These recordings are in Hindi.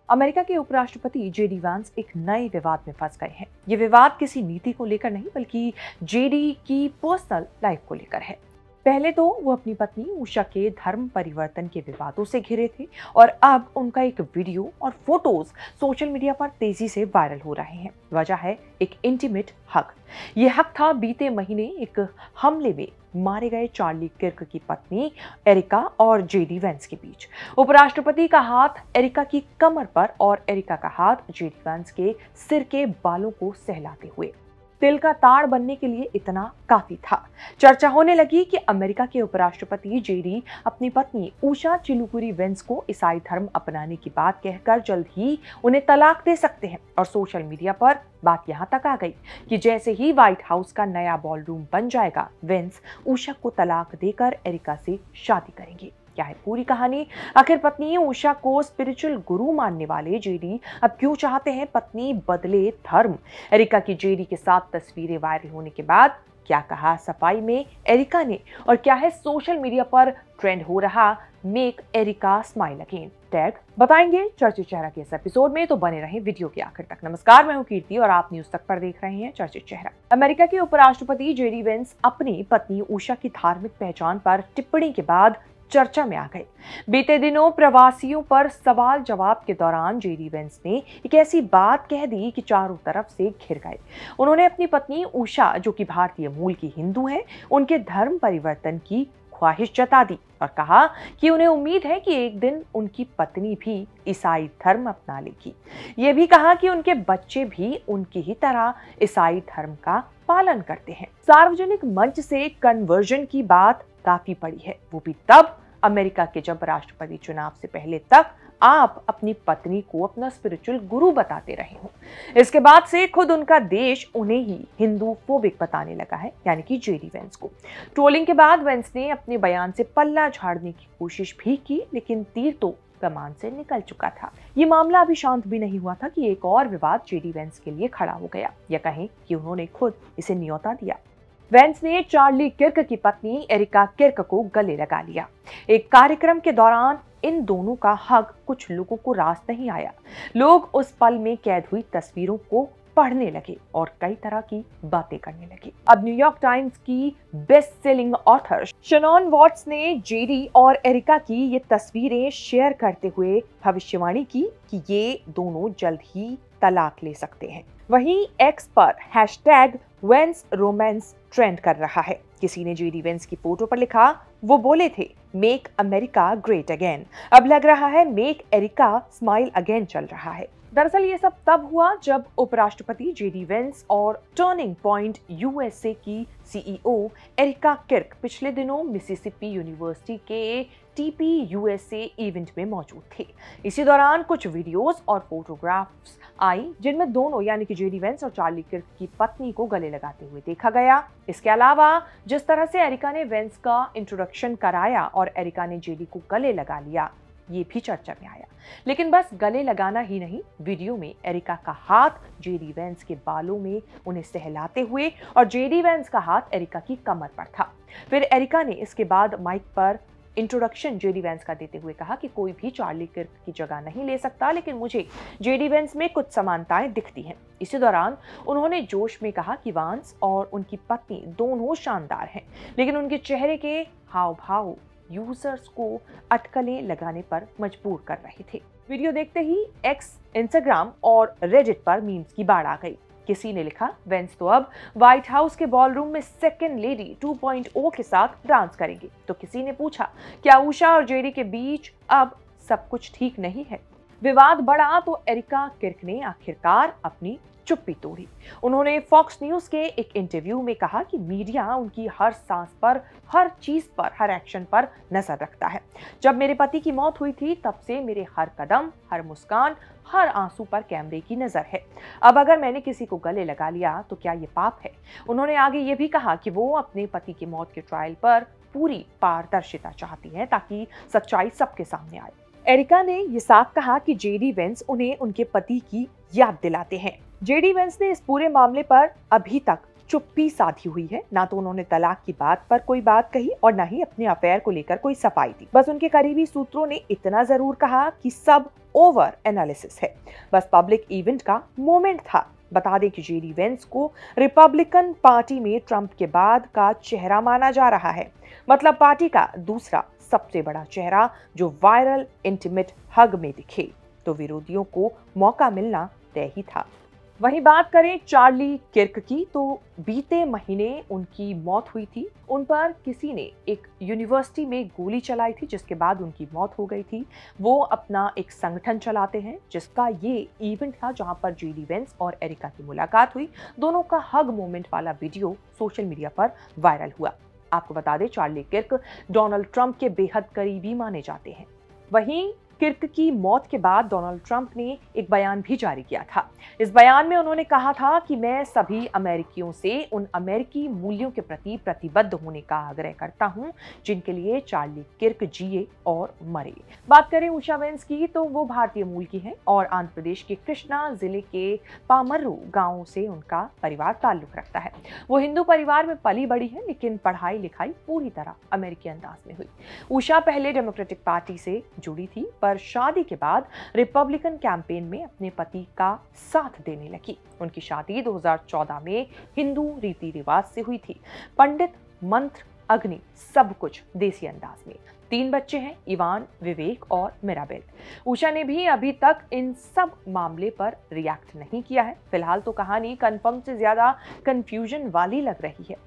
अमेरिका के उपराष्ट्रपति जेडी वांस एक नए विवाद में फंस गए हैं। ये विवाद किसी नीति को लेकर नहीं बल्कि जेडी की पर्सनल लाइफ को लेकर है। पहले तो वो अपनी पत्नी उषा के धर्म परिवर्तन के विवादों से घिरे थे और अब उनका एक वीडियो और फोटोज सोशल मीडिया पर तेजी से वायरल हो रहे हैं। वजह है एक इंटीमेट हक। ये हक था बीते महीने एक हमले में मारे गए चार्ली किर्क की पत्नी एरिका और जेडी वेंस के बीच। उपराष्ट्रपति का हाथ एरिका की कमर पर और एरिका का हाथ जेडी वेंस के सिर के बालों को सहलाते हुए। तिल का ताड़ बनने के लिए इतना काफी था। चर्चा होने लगी कि अमेरिका के उपराष्ट्रपति जेडी अपनी पत्नी उषा चिलुकुरी वेंस को ईसाई धर्म अपनाने की बात कहकर जल्द ही उन्हें तलाक दे सकते हैं। और सोशल मीडिया पर बात यहां तक आ गई कि जैसे ही व्हाइट हाउस का नया बॉलरूम बन जाएगा, वेंस उषा को तलाक देकर एरिका से शादी करेंगे। क्या है पूरी कहानी? आखिर पत्नी उषा को स्पिरिचुअल गुरु मानने वाले जेडी अब क्यों चाहते हैं पत्नी बदले धर्म? एरिका की जेडी के साथ तस्वीरें वायरल होने के बाद क्या कहा सफाई में एरिका ने, और क्या है सोशल मीडिया पर ट्रेंड हो रहा make America smile again tag, बताएंगे चर्चित चेहरा के इस एपिसोड में। तो बने रहें वीडियो के आखिर तक। नमस्कार, मैं हूं कीर्ति और आप न्यूज तक पर देख रहे हैं चर्चित चेहरा। अमेरिका के उपराष्ट्रपति जेडी वेंस अपनी पत्नी उषा की धार्मिक पहचान पर टिप्पणी के बाद चर्चा में आ गए। बीते दिनों प्रवासियों पर सवाल जवाब के दौरान जेडी वेंस ने एक ऐसी बात कह दी कि चारों तरफ से घिर गए। उन्होंने अपनी पत्नी उषा, जो कि भारतीय मूल की हिंदू है, उनके धर्म परिवर्तन की ख्वाहिश जता दी और कहा कि उन्हें उम्मीद है कि एक दिन उनकी पत्नी भी ईसाई धर्म अपना लेगी। ये भी कहा कि उनके बच्चे भी उनकी ही तरह ईसाई धर्म का पालन करते हैं। सार्वजनिक मंच से कन्वर्जन की बात काफी पड़ी है, वो भी तब अमेरिका के जब राष्ट्रपति चुनाव से पहले तक आप अपनी पत्नी को अपना स्पिरिचुअल गुरु बताते रहे हो। इसके बाद से खुद उनका देश उन्हें ही हिंदू फोबिक बताने लगा है, यानी कि जेडी वेंस को। ट्रोलिंग के बाद वेंस ने अपने बयान से पल्ला झाड़ने की कोशिश भी की, लेकिन तीर तो कमान से निकल चुका था। ये मामला अभी शांत भी नहीं हुआ था कि एक और विवाद जेडी वेंस के लिए खड़ा हो गया, या कहें कि उन्होंने खुद इसे न्योता दिया। वेंस ने चार्ली किर्क की पत्नी एरिका किर्क को गले लगा लिया। एक कार्यक्रम के दौरान इन दोनों का हग कुछ लोगों को रास नहीं आया। लोग उस पल में कैद हुई तस्वीरों को पढ़ने लगे और कई तरह की बातें करने लगे। अब न्यूयॉर्क टाइम्स की बेस्ट सेलिंग ऑथर शनॉन वॉट्स ने जेडी और एरिका की ये तस्वीरें शेयर करते हुए भविष्यवाणी की कि ये दोनों जल्द ही तलाक ले सकते हैं। वहीं एक्स पर हैशटैग वेंस रोमांस ट्रेंड कर रहा है। किसी ने जेडी वेंस की फोटो पर लिखा, वो बोले थे मेक अमेरिका ग्रेट अगेन, अब लग रहा है मेक एरिका स्माइल अगेन चल रहा है। दरअसल ये सब तब हुआ जब उपराष्ट्रपति जेडी वेंस और टर्निंग पॉइंट यूएसए की सीईओ एरिका किर्क पिछले दिनों मिसिसिपी यूनिवर्सिटी के टीपी यूएसए इवेंट में मौजूद थे। इसी दौरान कुछ वीडियोस और फोटोग्राफ्स आई जिनमें दोनों यानी कि जेडी वेंस और चार्ली किर्क की पत्नी को गले लगाते हुए देखा गया। इसके अलावा जिस तरह से एरिका ने वेंस का इंट्रोडक्शन कराया और एरिका ने जेडी को गले लगा लिया, ये भी चर्चा में आया। लेकिन बस गले लगाना ही नहीं, वीडियो में एरिका का हाथ जेडी वेंस के बालों में उन्हें सहलाते हुए और जेडी वेंस का हाथ एरिका की कमर पर था। फिर एरिका ने इसके बाद माइक पर इंट्रोडक्शन जेडी वेंस का देते हुए कहा कि कोई भी चार्ली किर्क की जगह नहीं ले सकता, लेकिन मुझे जेडी वेंस में कुछ समानताएं दिखती हैं। इसी दौरान उन्होंने जोश में कहा कि वांस और उनकी पत्नी दोनों शानदार हैं, लेकिन उनके चेहरे के हाव भाव यूजर्स को अटकलें लगाने पर मजबूर कर रहे थे। वीडियो देखते ही एक्स, इंस्टाग्राम और रेडिट पर मीम्स की बाढ़ आ गई। किसी ने लिखा, वेंस तो अब व्हाइट हाउस के बॉलरूम में सेकेंड लेडी 2.0 के साथ डांस करेंगे। तो किसी ने पूछा, क्या उषा और जेडी के बीच अब सब कुछ ठीक नहीं है? विवाद बढ़ा तो एरिका किर्क ने आखिरकार अपनी चुप्पी तोड़ी। उन्होंने फॉक्स न्यूज के एक इंटरव्यू में कहा कि मीडिया उनकी हर सांस पर, हर चीज पर, हर एक्शन पर नजर रखता है। जब मेरे पति की मौत हुई थी तब से मेरे हर कदम, हर मुस्कान, हर आंसू पर कैमरे की नजर है। अब अगर मैंने किसी को गले लगा लिया तो क्या ये पाप है? उन्होंने आगे ये भी कहा कि वो अपने पति की मौत के ट्रायल पर पूरी पारदर्शिता चाहती है ताकि सच्चाई सबके सामने आए। एरिका ने ये साफ कहा कि जेडी वेंस उन्हें उनके पति की याद दिलाते हैं। जेडी वेंस ने इस पूरे मामले पर अभी तक चुप्पी साधी हुई है। ना तो उन्होंने तलाक की बात पर कोई बात कही और ना ही अपने अफेयर को लेकर कोई सफाई दी। बस उनके करीबी सूत्रों ने इतना जरूर कहा कि सब ओवर एनालिसिस है, बस पब्लिक इवेंट का मोमेंट था। बता दें कि जेडी वेंस को रिपब्लिकन पार्टी में ट्रंप के बाद का चेहरा माना जा रहा है, मतलब पार्टी का दूसरा सबसे बड़ा चेहरा जो वायरल इंटीमेट हग में दिखे, तो विरोधियों को मौका मिलना तय ही था। वहीं बात करें चार्ली किर्क की, तो बीते महीने उनकी मौत हुई थी। उन पर किसी ने एक यूनिवर्सिटी में गोली चलाई थी, जिसके बाद उनकी मौत हो गई थी। वो अपना एक संगठन चलाते हैं जिसका ये इवेंट था जहां पर जेडी वेंस और एरिका की मुलाकात हुई। दोनों का हग मोमेंट वाला वीडियो सोशल मीडिया पर वायरल हुआ। आपको बता दें, चार्ली किर्क डोनाल्ड ट्रंप के बेहद करीबी माने जाते हैं। वहीं किर्क की मौत के बाद डोनाल्ड ट्रंप ने एक बयान भी जारी किया था। इस बयान में उन्होंने कहा था कि मैं सभी अमेरिकियों से उन अमेरिकी मूल्यों के प्रति प्रतिबद्ध होने का आग्रह करता हूं जिनके लिए चार्ली किर्क जिए और मरे। बात करें उषा वेंस की, तो वो भारतीय मूल की हैं और आंध्र प्रदेश के कृष्णा जिले के पामर्रू गांव से उनका परिवार ताल्लुक रखता है। वो हिंदू परिवार में पली बड़ी है, लेकिन पढ़ाई लिखाई पूरी तरह अमेरिकी अंदाज में हुई। उषा पहले डेमोक्रेटिक पार्टी से जुड़ी थी, पर शादी के बाद रिपब्लिकन कैंपेन में अपने पति का साथ देने लगी। उनकी शादी 2014 में हिंदू रीति रिवाज से हुई थी। पंडित, मंत्र, अग्नि, सब कुछ देसी अंदाज में। 3 बच्चे हैं, इवान, विवेक और मिराबेल। उषा ने भी अभी तक इन सब मामले पर रिएक्ट नहीं किया है। फिलहाल तो कहानी कंफर्म से ज्यादा कंफ्यूजन वाली लग रही है,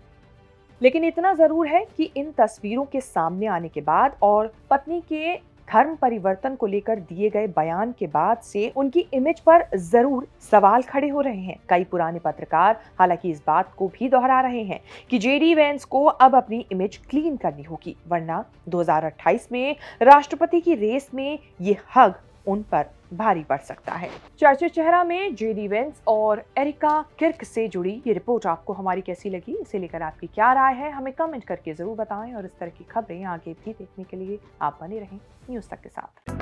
लेकिन इतना जरूर है कि इन तस्वीरों के सामने आने के बाद और पत्नी के धर्म परिवर्तन को लेकर दिए गए बयान के बाद से उनकी इमेज पर जरूर सवाल खड़े हो रहे हैं। कई पुराने पत्रकार हालांकि इस बात को भी दोहरा रहे हैं कि जेडी वेंस को अब अपनी इमेज क्लीन करनी होगी, वरना 2028 में राष्ट्रपति की रेस में ये हग उन पर भारी पड़ सकता है। चर्चित चेहरा में जेडी वेंस और एरिका किर्क से जुड़ी ये रिपोर्ट आपको हमारी कैसी लगी, इसे लेकर आपकी क्या राय है, हमें कमेंट करके जरूर बताएं। और इस तरह की खबरें आगे भी देखने के लिए आप बने रहें न्यूज़ तक के साथ।